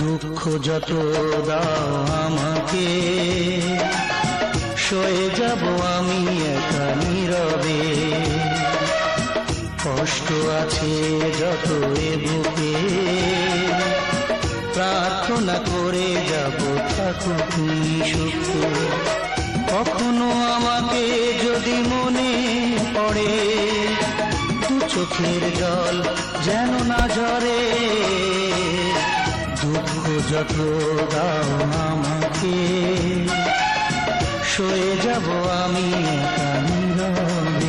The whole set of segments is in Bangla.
দুঃখ যত দাও আমাকে, সয়ে যাব আমি একা নীরবে। কষ্ট আছে যত এ বুকে, প্রার্থনা করে যাব থাকো তুমি সুখে। কখনো আমাকে যদি মনে পড়ে, দু চোখের জল যেন না ঝরে। দুঃখ যত দাও আমাকে, সয়ে যাব আমি একা নীরবে।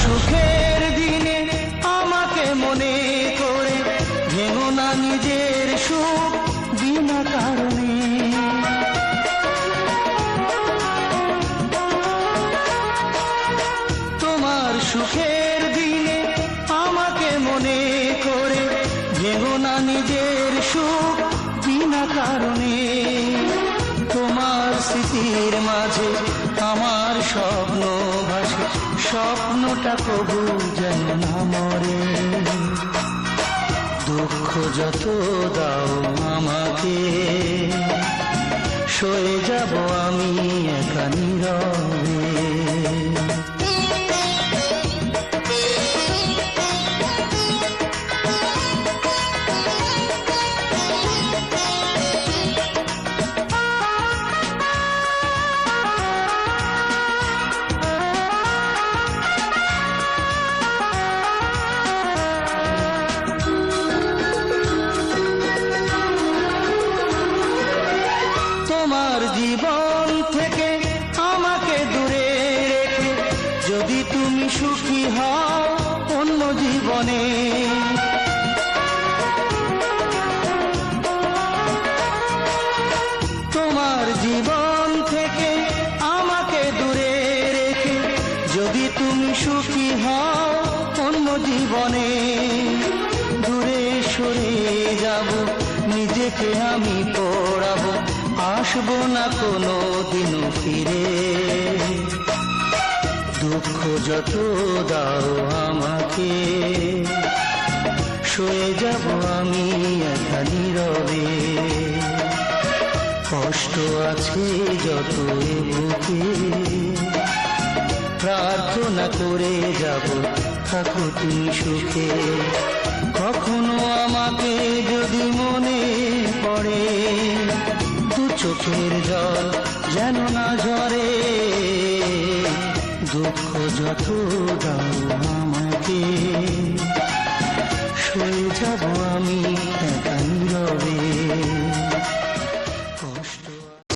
সুখের দিনে আমাকে মনে করে ভেঙো না নিজের সুখ বিনা কারণে। তোমার সুখের দিনে আমাকে মনে করে ভেঙো না নিজের সুখ বিনা কারণে। তোমার স্মৃতির মাঝে আমার স্বপ্ন ভাসে, স্বপ্নটা কবু যেন না মরে। দুঃখ যত দাও আমাকে, সয়ে যাব আমি একা নীরবে। তোমার জীবন থেকে আমাকে দূরে রেখে যদি তুমি সুখী হও অন্য জীবনে। তোমার জীবন থেকে আমাকে দূরে রেখে যদি তুমি সুখী হও অন্য জীবনে। দূরে সরে যাব, নিজেকে আমি পড়াবো, আসবো না কোনো দিনও ফিরে। দুঃখ যত দাও আমাকে, সয়ে যাব আমি একা নীরবে। কষ্ট আছে যত এ বুকে, প্রার্থনা করে যাব থাকো তুমি সুখে। কখনো আমাকে যদি মনে পড়ে, দু চোখের জল যেন না ঝরে। দুঃখ যত দাও আমাকে, সয়ে যাব আমি একা নীরবে।